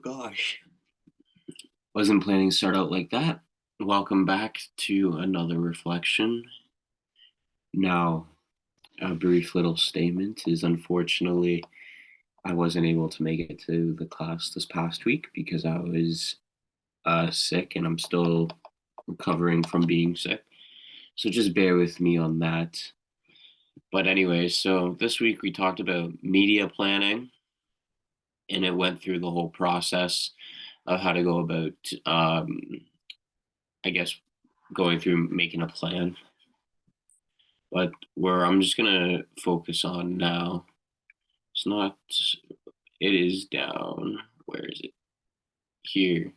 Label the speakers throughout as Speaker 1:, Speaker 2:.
Speaker 1: gosh. Wasn't planning to start out like that. Welcome back to another reflection. Now, a brief little statement is unfortunately, I wasn't able to make it to the class this past week because I was sick and I'm still recovering from being sick. So just bear with me on that. But anyway, so this week we talked about media planning and it went through the whole process of how to go about, I guess, going through making a plan. But where I'm just gonna focus on now, it's not, it is down. Where is it? Here.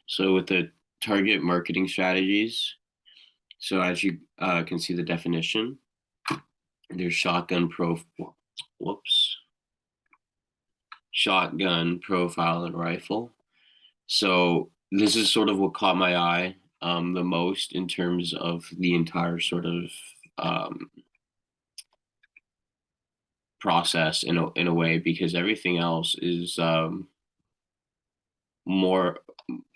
Speaker 1: So with the target marketing strategies, so as you can see the definition, there's whoops, shotgun, profile, and rifle. So this is sort of what caught my eye the most in terms of the entire sort of um, process in a way, because everything else is more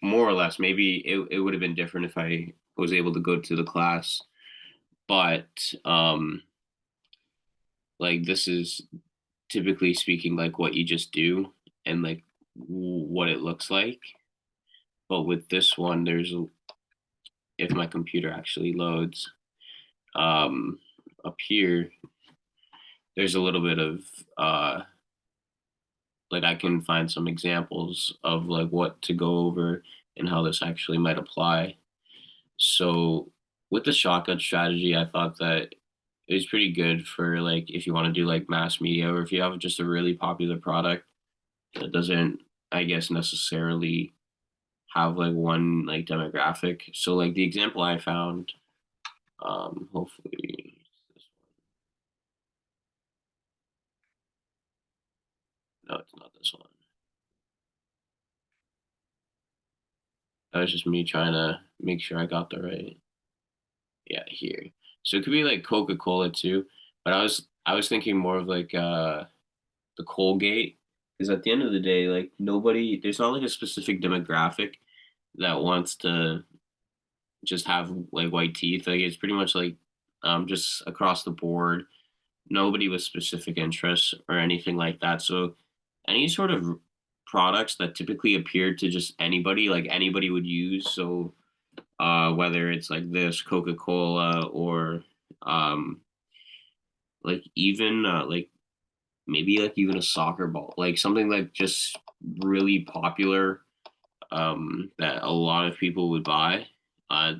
Speaker 1: more or less. Maybe it would have been different if I was able to go to the class, but like this is typically speaking like what you just do and like what it looks like. But with this one, if my computer actually loads um up here, there's a little bit of uh like I can find some examples of like what to go over and how this actually might apply. So with the shotgun strategy, I thought that it was pretty good for like if you want to do like mass media or if you have just a really popular product that doesn't, I guess, necessarily have like one like demographic. So like the example I found, hopefully this one. No, it's not this one. That was just me trying to make sure I got the right. Yeah, here. So it could be like Coca-Cola too, but I was thinking more of like the Colgate, because at the end of the day, like nobody, there's not like a specific demographic that wants to just have like white teeth. Like it's pretty much like just across the board, nobody with specific interests or anything like that. So any sort of products that typically appear to just anybody, like anybody would use. So whether it's like this Coca-Cola or um like even like maybe like even a soccer ball, like something like just really popular that a lot of people would buy. Uh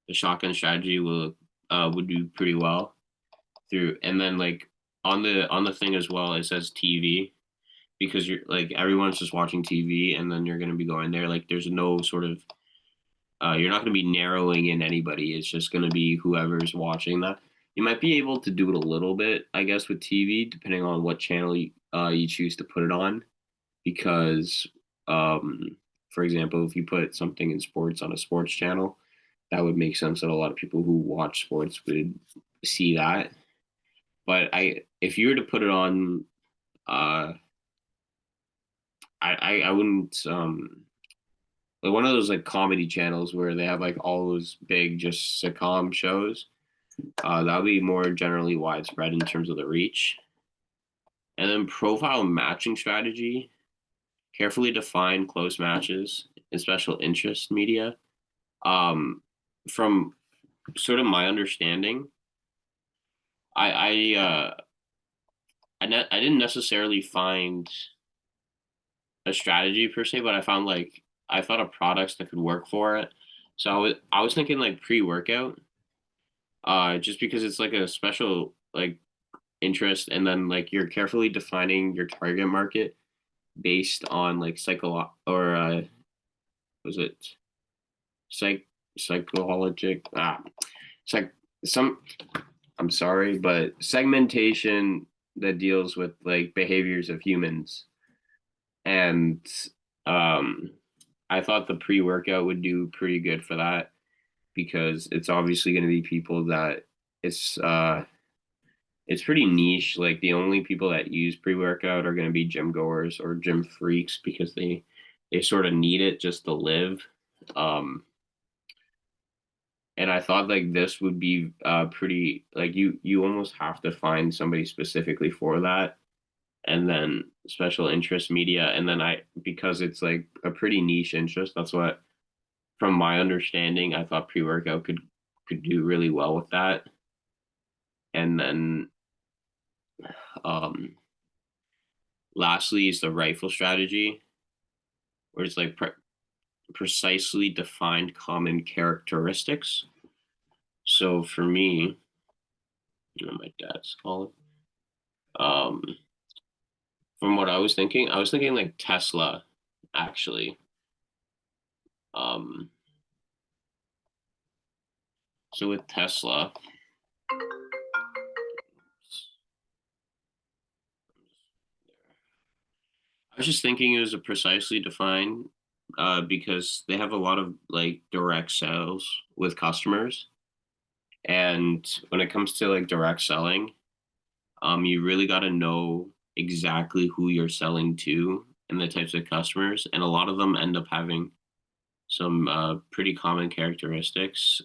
Speaker 1: the shotgun strategy will would do pretty well through. And then like on the thing as well, it says TV, because you're like everyone's just watching TV and then you're going to be going there, like there's no sort of you're not going to be narrowing in anybody. It's just going to be whoever's watching that. You might be able to do it a little bit, I guess, with TV, depending on what channel you choose to put it on. Because, um, for example, if you put something in sports on a sports channel, that would make sense that a lot of people who watch sports would see that. But if you were to put it on, uh, I wouldn't like one of those like comedy channels where they have like all those big just sitcom shows. That would be more generally widespread in terms of the reach. And then profile matching strategy, carefully define close matches and special interest media. Um, from sort of my understanding, I I didn't necessarily find a strategy per se, but I found like I thought of products that could work for it. So I was thinking like pre-workout, just because it's like a special like interest, and then like you're carefully defining your target market based on like psycho or was it psych psychologic psych some I'm sorry, but segmentation that deals with like behaviors of humans. And um I thought the pre-workout would do pretty good for that, because it's obviously going to be people that it's it's pretty niche. Like the only people that use pre-workout are going to be gym goers or gym freaks, because they sort of need it just to live. Um, and I thought like this would be pretty like you almost have to find somebody specifically for that, and then special interest media, and then I because it's like a pretty niche interest. That's what, from my understanding, I thought pre-workout could do really well with that. And then um lastly is the rifle strategy, where it's like precisely defined common characteristics. So for me, my dad's calling. Um, from what I was thinking like Tesla, actually. Um, so with Tesla, I was just thinking it was a precisely defined because they have a lot of like direct sales with customers. And when it comes to like direct selling, you really got to know exactly who you're selling to and the types of customers. And a lot of them end up having some pretty common characteristics.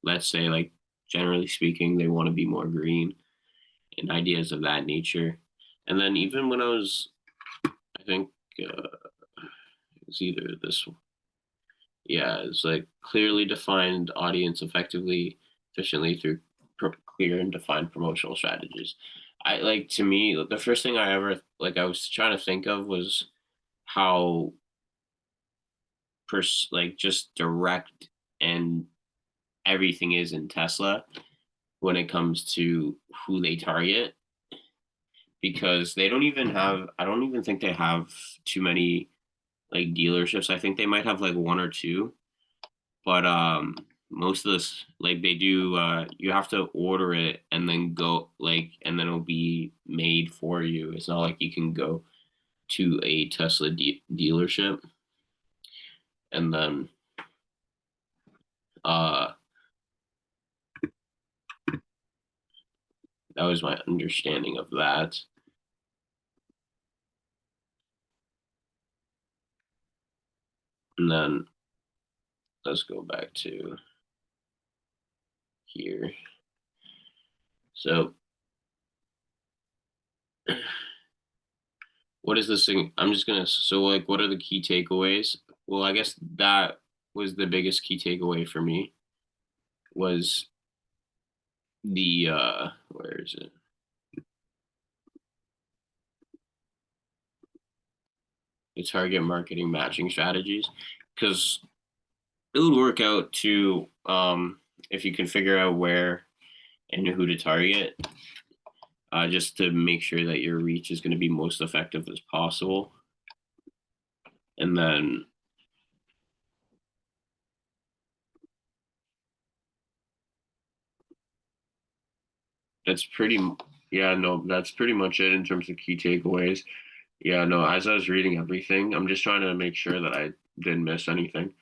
Speaker 1: Let's say, like, generally speaking, they want to be more green and ideas of that nature. And then even when I was, I think it was either this one. Yeah, it's like clearly defined audience effectively, efficiently through clear and defined promotional strategies. I like to me the first thing I ever like I was trying to think of was how like just direct and everything is in Tesla when it comes to who they target, because they don't even have I don't even think they have too many like dealerships. I think they might have like one or two, but most of this like they do you have to order it and then go like and then it'll be made for you. It's not like you can go to a Tesla dealership and then uh that was my understanding of that. And then let's go back to here. So what is this thing? I'm just gonna so like what are the key takeaways? Well, I guess that was the biggest key takeaway for me was the where is it? The target marketing matching strategies. Because it would work out to if you can figure out where and who to target, just to make sure that your reach is going to be most effective as possible. And then that's pretty yeah, no, that's pretty much it in terms of key takeaways. Yeah, no, as I was reading everything, I'm just trying to make sure that I didn't miss anything.